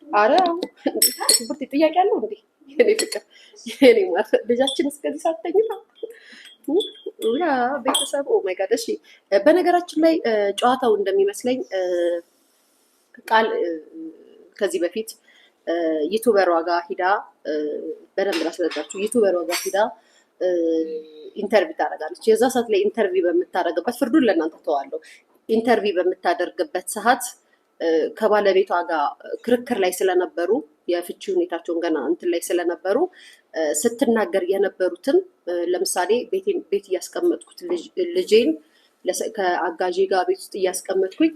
አረ ብርት ጥያቄ አለው እንዴ? የኔ ፍቅር የኔ ማለት ልጃችን እስከዚህ ሳትተኝታ ያ ቤተሰብ ኦ ማይ ጋድ። እሺ በነገራችን ላይ ጨዋታው እንደሚመስለኝ ቃል ከዚህ በፊት ዩቲዩበሯ ጋር ሂዳ በደንብ ላስረዳችሁ። ዩቲዩበሯ ጋር ሂዳ ኢንተርቪው ታደርጋለች። የዛ ሰዓት ላይ ኢንተርቪው በምታደርግበት ፍርዱን ለእናንተ ተዋለሁ። ኢንተርቪው በምታደርግበት ሰዓት ከባለቤቷ ጋር ክርክር ላይ ስለነበሩ የፍቺ ሁኔታቸውን ገና እንትን ላይ ስለነበሩ ስትናገር የነበሩትን ለምሳሌ ቤት እያስቀመጥኩት ልጄን ከአጋዤ ጋር ቤት ውስጥ እያስቀመጥኩኝ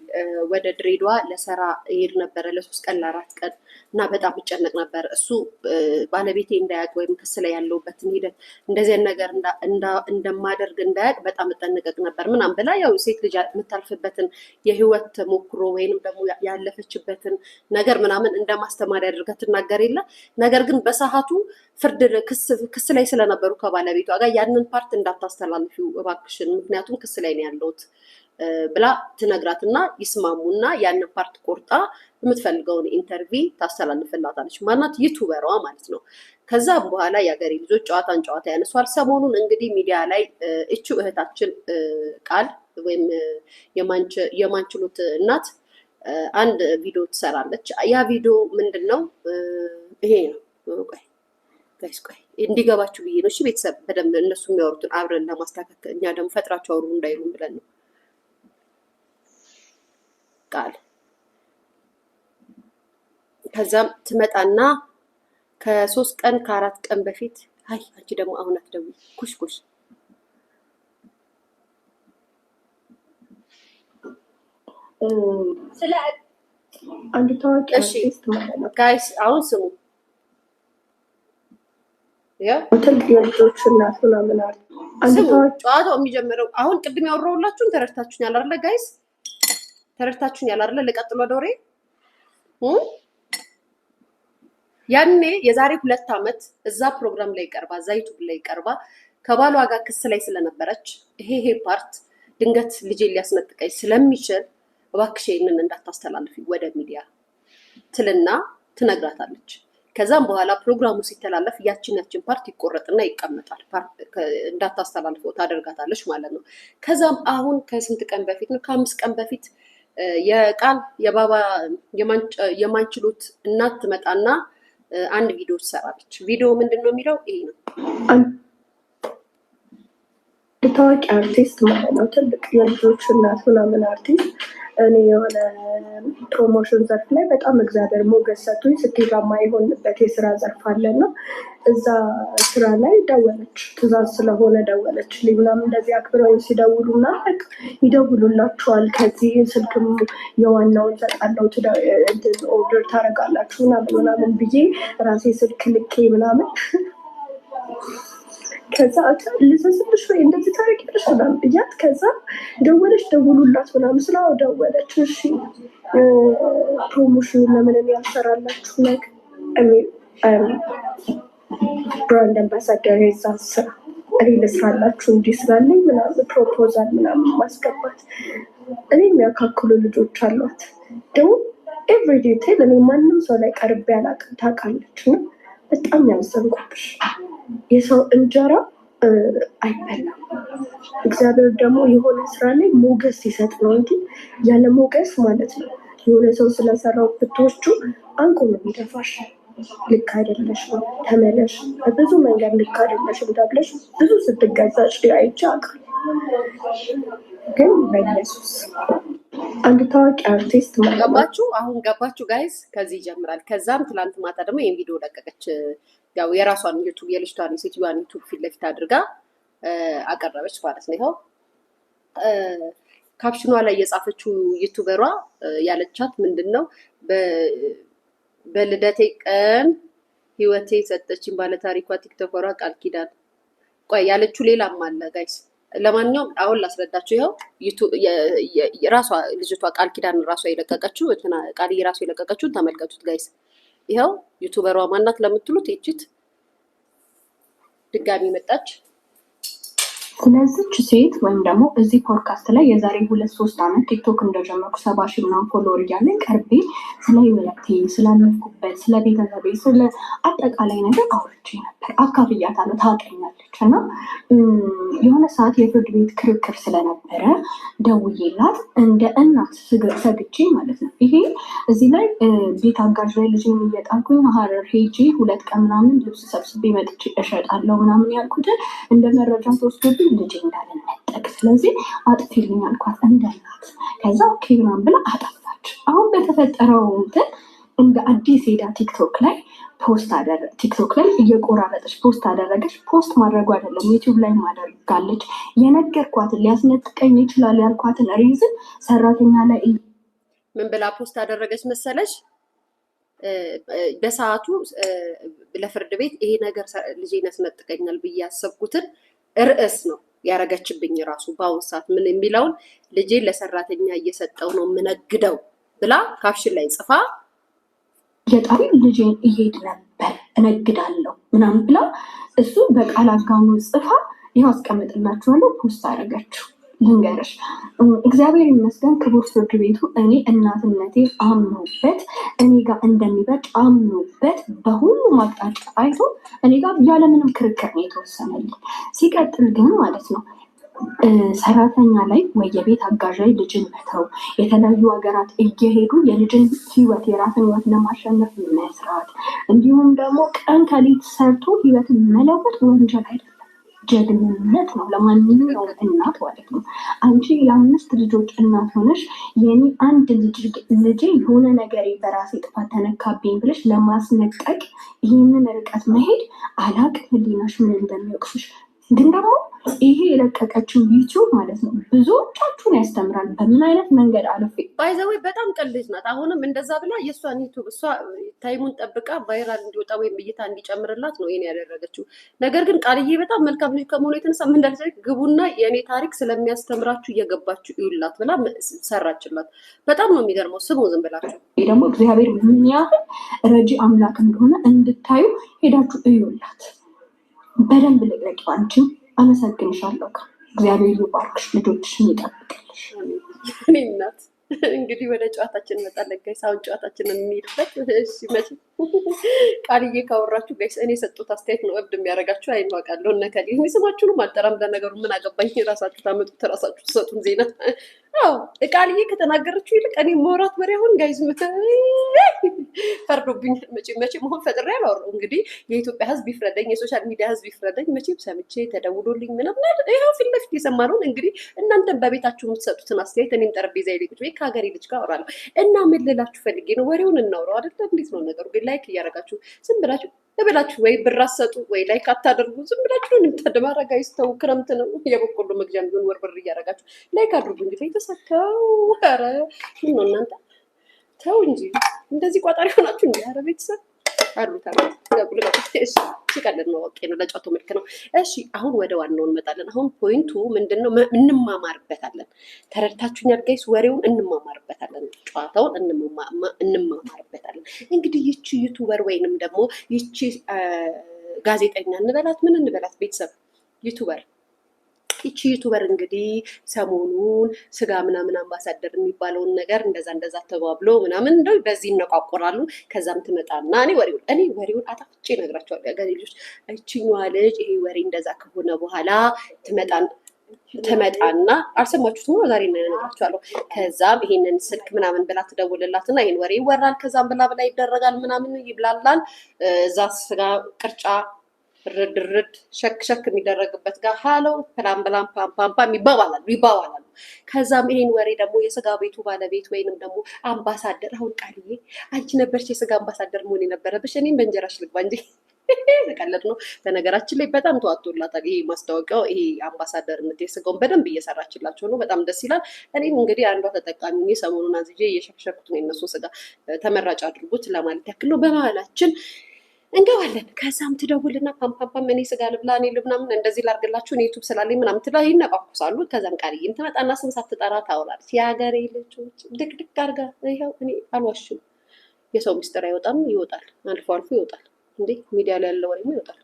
ወደ ድሬዳዋ ለሰራ ይሄድ ነበረ ለ3 ቀን ለ4 ቀን እና በጣም እጨነቅ ነበር። እሱ ባለቤቴ እንዳያውቅ ወይም ክስ ላይ ያለውበትን ሂደት እንደዚህ ነገር እንደማደርግ እንዳያውቅ በጣም እጠነቀቅ ነበር ምናምን ብላ ያው ሴት ልጅ የምታልፍበትን የህይወት ተሞክሮ ወይንም ደግሞ ያለፈችበትን ነገር ምናምን እንደማስተማሪያ አድርጋ ትናገር የለ። ነገር ግን በሰዓቱ ፍርድ ክስ ላይ ስለነበሩ ከባለቤቷ ጋር ያንን ፓርት እንዳታስተላልፊው እባክሽን፣ ምክንያቱም ክስ ላይ ነው ያለሁት ብላ ትነግራትና ይስማሙና ያንን ፓርት ቆርጣ የምትፈልገውን ኢንተርቪው ታስተላልፍላታለች። ማናት? ዩቲዩበሯ ማለት ነው። ከዛ በኋላ የሀገሬ ልጆች ጨዋታን ጨዋታ ያነሷል። ሰሞኑን እንግዲህ ሚዲያ ላይ እቹ እህታችን ቃል ወይም የማንችሉት እናት አንድ ቪዲዮ ትሰራለች። ያ ቪዲዮ ምንድን ነው? ይሄ ነው። ቆይ እንዲገባችሁ ብዬ ነው። እሺ ቤተሰብ በደንብ እነሱ የሚያወሩትን አብረን ለማስተካከል እኛ ደግሞ ፈጥራችሁ አውሩ እንዳይሉን ብለን ነው። ቃል ከዛም ትመጣና ከ3 ቀን ከ4 ቀን በፊት አይ አንቺ ደግሞ አሁን አትደውይ ኩሽ ስለ አንድ ታዋቂ አርቲስት ማለት ነው ጋይስ አሁን ስሙ ልጆች እናት ምናምን አለ። ጨዋታው የሚጀምረው አሁን ቅድም ያወራሁላችሁን ተረድታችሁኛል አይደለ ጋይስ? ተረድታችሁኛል አይደለ? ልቀጥል ወደ ወሬ። ያኔ የዛሬ 2 ዓመት እዛ ፕሮግራም ላይ ቀርባ እዛ ዩቲዩብ ላይ ቀርባ ከባሏ ጋር ክስ ላይ ስለነበረች ይሄ ፓርት ድንገት ልጄ ሊያስነጥቀኝ ስለሚችል እባክሽ ይሄንን እንዳታስተላልፊ ወደ ሚዲያ ትልና ትነግራታለች። ከዛም በኋላ ፕሮግራሙ ሲተላለፍ ያችን ፓርት ይቆረጥና ይቀመጣል። እንዳታስተላልፈው ታደርጋታለች ማለት ነው። ከዛም አሁን ከስንት ቀን በፊት ነው? ከ5 ቀን በፊት የቃል የባባ የማንችሉት እናት ትመጣና አንድ ቪዲዮ ትሰራለች። ቪዲዮ ምንድን ነው የሚለው? ይሄ ነው። ታዋቂ አርቲስት ማለት ነው። ትልቅ የልጆች እናት ምናምን አርቲስት እኔ የሆነ ፕሮሞሽን ዘርፍ ላይ በጣም እግዚአብሔር ሞገስ ሰጥቶኝ ስኬታማ የሆንበት የስራ ዘርፍ አለና እዛ ስራ ላይ ደወለች። ትእዛዝ ስለሆነ ደወለች ምናምን እንደዚህ አክብረው ሲደውሉ እና ይደውሉላችኋል። ከዚህ ስልክም የዋናውን ሰጣለው ኦርደር ታደርጋላችሁ ምናምን ብዬ ራሴ ስልክ ልኬ ምናምን ከዛ ልዘዝልሽ ወይ እንደዚህ ታረቂልሽ ምናምን ብያት ከዛ ደወለች። ደውሉላት ምናምን ስላው ደወለች። እሺ ፕሮሞሽን ለምን ያልሰራላችሁ ነገር ብራንድ አምባሳደር የዛ ስራ እኔ ልስራላችሁ እንዲህ ስላለኝ ምናምን ፕሮፖዛል ምናምን ማስገባት እኔ የሚያካክሉ ልጆች አሏት። ደግሞ ኤቭሪ ዲቴል እኔ ማንም ሰው ላይ ቀርቤ አላውቅም ታውቃለች። እና በጣም ያመሰግንኩብሽ። የሰው እንጀራ አይበላም። እግዚአብሔር ደግሞ የሆነ ስራ ላይ ሞገስ ሲሰጥ ነው እንጂ ያለ ሞገስ ማለት ነው የሆነ ሰው ስለሰራው ብትወስዱ አንቆ ነው የሚደፋሽ። ልክ አይደለሽም፣ ተመለሽ፣ በብዙ መንገድ ልክ አይደለሽም ተብለሽ ብዙ ስትገዛሽ አይቼ አውቃለሁ። ግን በኢየሱስ አንድ ታዋቂ አርቲስት ገባችሁ? አሁን ገባችሁ ጋይስ? ከዚህ ይጀምራል። ከዛም ትላንት ማታ ደግሞ ይሄን ቪዲዮ ለቀቀች። ያው የራሷን ዩቲዩብ የልጅቷን የሴትዮዋን ዩቲዩብ ፊት ለፊት አድርጋ አቀረበች ማለት ነው። ይኸው ካፕሽኗ ላይ የጻፈችው ዩቲዩበሯ ያለቻት ምንድነው? በልደቴ ቀን ህይወቴ ሰጠችኝ ባለታሪኳ ቲክቶከሯ ቃል ኪዳን። ቆይ ያለችው ሌላም አለ ጋይስ። ለማንኛውም አሁን ላስረዳችሁ። ይኸው ራሷ ልጅቷ ቃል ኪዳን ራሷ የለቀቀችው ቃል ራሷ የለቀቀችውን ተመልከቱት ጋይስ። ይኸው ዩቲዩበሯ ማናት ለምትሉት እቺት ድጋሚ መጣች። ስለዚች ሴት ወይም ደግሞ እዚህ ፖድካስት ላይ የዛሬ 2-3 ዓመት ቲክቶክ እንደጀመርኩ 70,000 ምናምን ፎሎወር እያለኝ ቀርቤ ስለ ህይወቴ ስላለፍኩበት ስላለሁበት ስለ ቤተሰቤ ስለ አጠቃላይ ነገር አውርቼ ነበር። አካፍያታለሁ፣ ታውቀኛለች። እና የሆነ ሰዓት የፍርድ ቤት ክርክር ስለነበረ ደውዬላት እንደ እናት ሰግቼ ማለት ነው። ይሄ እዚህ ላይ ቤት አጋዥ ላይ ልጅን እየጣልኩኝ ሀረር ሄጄ 2 ቀን ምናምን ልብስ ሰብስቤ መጥቼ እሸጣለሁ ምናምን ያልኩትን እንደ መረጃ ተወስዶብኝ ልጅ እንዳልነጠቅ፣ ስለዚህ አጥፊልኝ አልኳት እንደ እናት። ከዛ ኦኬ ምናምን ብላ አጠፋች። አሁን በተፈጠረው እንትን እንደ አዲስ ሄዳ ቲክቶክ ላይ ቲክቶክ ላይ እየቆራረጠች ፖስት አደረገች። ፖስት ማድረጉ አይደለም ዩቲዩብ ላይ ማደርጋለች። የነገርኳትን ሊያስነጥቀኝ ይችላል ያልኳትን ሪዝን ሰራተኛ ላይ ምን ብላ ፖስት አደረገች መሰለሽ? በሰዓቱ ለፍርድ ቤት ይሄ ነገር ልጄን ያስነጥቀኛል ብዬ ያሰብኩትን ርዕስ ነው ያረገችብኝ። ራሱ በአሁኑ ሰዓት ምን የሚለውን ልጄን ለሰራተኛ እየሰጠው ነው የምነግደው ብላ ካፕሽን ላይ ጽፋ የጣሪ ልጄን እሄድ ነበር እነግዳለሁ ምናምን ብላ እሱ በቃል አጋኖ ጽፋ ይኸው አስቀምጥላችኋለሁ ፖስት አደረገችው። ልንገርሽ እግዚአብሔር ይመስገን ክቡር ፍርድ ቤቱ እኔ እናትነቴ አምኖበት እኔ ጋር እንደሚበጭ አምኖበት በሁሉም አቅጣጫ አይቶ እኔ ጋር ያለምንም ክርክር ነው የተወሰነልኝ። ሲቀጥል ግን ማለት ነው ሰራተኛ ላይ ወይ የቤት አጋዥ ላይ ልጅን መተው፣ የተለያዩ ሀገራት እየሄዱ የልጅን ህይወት የራስን ህይወት ለማሸነፍ መስራት፣ እንዲሁም ደግሞ ቀን ከሌት ሰርቶ ህይወትን መለወጥ ወንጀል አይደለም፣ ጀግንነት ነው ለማንኛውም እናት ማለት ነው። አንቺ የ5 ልጆች እናት ሆነሽ የኔ አንድ ልጄ የሆነ ነገር በራሴ ጥፋት ተነካብኝ ብለሽ ለማስነጠቅ ይህንን ርቀት መሄድ አላቅም ህሊናሽ ምን እንደሚወቅስሽ። ግን ደግሞ ይሄ የለቀቀችው ዩቲዩብ ማለት ነው ብዙዎቻችሁን ያስተምራል። በምን አይነት መንገድ አለፌ ባይዘወይ በጣም ቀልጅ ናት። አሁንም እንደዛ ብላ የእሷን ዩቲዩብ እሷ ታይሙን ጠብቃ ቫይራል እንዲወጣ ወይም እይታ እንዲጨምርላት ነው ይሄን ያደረገችው። ነገር ግን ቃልዬ በጣም መልካም ልጅ ከመሆኑ የተነሳ ምን እንዳለች ግቡና የእኔ ታሪክ ስለሚያስተምራችሁ እየገባችሁ ይውላት ብላ ሰራችላት። በጣም ነው የሚገርመው። ስሙ ዝም ብላችሁ ይሄ ደግሞ እግዚአብሔር ምን ያህል ረጂ አምላክ እንደሆነ እንድታዩ ሄዳችሁ እዩላት። በደንብ ልቅለቂው። አንቺም አመሰግንሻለሁ። እግዚአብሔር ይባርክሽ፣ ልጆችሽን ይጠብቅልሽ። እኔ እናት እንግዲህ ወደ ጨዋታችን እንመጣለን ጋይስ። አሁን ጨዋታችንን እንሄድበት። እሺ መቼ ቃልዬ ካወራችሁ ጋይስ እኔ የሰጡት አስተያየት ነው እብድ የሚያደርጋችሁ። አይንዋቃለሁ እነከል ይህ ስማችሁንም አልጠራም። ለነገሩ ምን አገባኝ? ራሳችሁ ታመጡት ራሳችሁ ትሰጡን ዜና። አዎ ቃልዬ ከተናገረችው ይልቅ እኔ መውራት ወሬ አሁን ጋይዝ ፈርዶብኝ። መቼ መሆን ፈጥሬ አላወራው። እንግዲህ የኢትዮጵያ ሕዝብ ይፍረደኝ፣ የሶሻል ሚዲያ ሕዝብ ይፍረደኝ። መቼም ሰምቼ ተደውሎልኝ ምናምን ይኸው ፊት ለፊት የሰማነውን እንግዲህ እናንተን በቤታችሁ የምትሰጡትን አስተያየት እኔም ጠረጴዛ ላይ ቁጭ ብዬ ከሀገሬ ልጅ ጋር አወራለሁ። እና ምን ልላችሁ ፈልጌ ነው፣ ወሬውን እናውረው አይደለ? እንዴት ነው ነገሩ? ግን ላይክ እያደረጋችሁ ዝም ብላችሁ እበላችሁ ወይ ብር አትሰጡ ወይ ላይክ አታደርጉ። ዝም ብላችሁ ነው ተደማረጋ ይስተው። ክረምት ነው የበቆሎ መግዣም ቢሆን ወርወር እያደረጋችሁ ላይክ አድርጉ። እንግዲህ የተሳካው ኧረ ምን ነው እናንተ ተው እንጂ እንደዚህ ቋጣሪ ሆናችሁ እንዴ? ኧረ ቤተሰብ አሉታ ሲቀልድ ነው። ኦኬ ነው፣ ለጫቱ መልክ ነው። እሺ አሁን ወደ ዋናው እንመጣለን። አሁን ፖይንቱ ምንድነው? እንማማርበታለን። ተረድታችሁኛል ጋይስ? ወሬውን እንማማርበታለን፣ ጨዋታውን እንማማርበታለን። እንግዲህ ይቺ ዩቱበር ወይንም ደግሞ ይቺ ጋዜጠኛ እንበላት ምን እንበላት ቤተሰብ ዩቱበር ይቺ ዩቱበር እንግዲህ ሰሞኑን ስጋ ምናምን አምባሳደር የሚባለውን ነገር እንደዛ ተባብሎ ምናምን እንደው በዚህ ይነቋቆራሉ። ከዛም ትመጣና እኔ ወሬውን አጣፍጬ እነግራቸዋለሁ። ያገሬ ልጆች እቺኛዋ ልጅ ይሄ ወሬ እንደዛ ከሆነ በኋላ ትመጣና አልሰማችሁትም ነው? ዛሬ እነግራቸዋለሁ። ከዛም ይሄንን ስልክ ምናምን ብላ ትደውልላትና ይሄን ወሬ ይወራል። ከዛም ብላ ይደረጋል ምናምን ይብላላል። እዛ ስጋ ቅርጫ ርድ ሸክ የሚደረግበት ጋር ሀሎ ፕላን ብላን ፓምፓምፓም ይባባላሉ። ከዛም ይሄን ወሬ ደግሞ የስጋ ቤቱ ባለቤት ወይንም ደግሞ አምባሳደር፣ አሁን ቃልዬ አንቺ ነበርሽ የስጋ አምባሳደር መሆን የነበረብሽ፣ እኔም በእንጀራሽ ልግባ እንጂ ተቀለድ ነው። በነገራችን ላይ በጣም ተዋጥቶላታል ይሄ ማስታወቂያው። ይሄ አምባሳደርነት የስጋውን በደንብ እየሰራችላቸው ነው። በጣም ደስ ይላል። እኔም እንግዲህ አንዷ ተጠቃሚ ሰሞኑን አዝዤ እየሸክሸኩት ነው። የነሱ ስጋ ተመራጭ አድርጉት ለማለት ያክል ነው። በመሀላችን እንገባለን። ከዛም ትደውልና ፓምፓምፓም እኔ ስጋ ልብላ እኔ ልብናምን እንደዚህ ላርግላችሁ እኔ ዩቱብ ስላለኝ ምናምን ትላ ይነቋቁሳሉ። ከዛም ቃልዬም ትመጣና ስም ሳትጠራ ታወራለች። የሀገሬ ልጆች ድቅድቅ አድርጋ ይኸው እኔ አልዋሽም። የሰው ሚስጥር አይወጣም፣ ይወጣል። አልፎ አልፎ ይወጣል። እንዴ ሚዲያ ላይ ያለ ወሬማ ይወጣል።